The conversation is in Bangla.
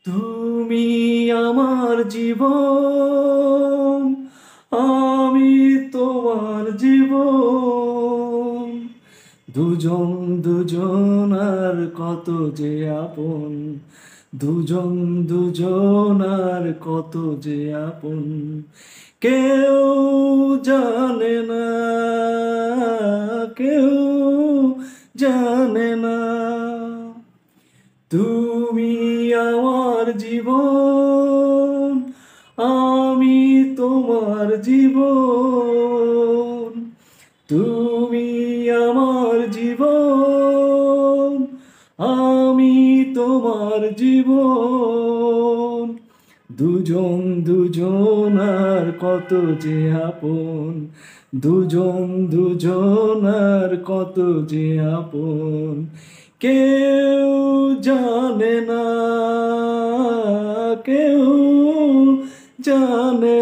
তুমি আমার জীবন, আমি তোমার জীবন। দুজন দুজনার কত যে আপন, দুজন দুজনার কত যে আপন। কেউ জানে না, কেউ জানে না। তুমি আমার জীবন, আমি তোমার জীবন। তুমি আমার জীবন, আমি তোমার জীবন। দুজন দুজনার কত যে আপন, দুজন দুজনার কত যে আপন। কেউ জানে না, কেউ জানে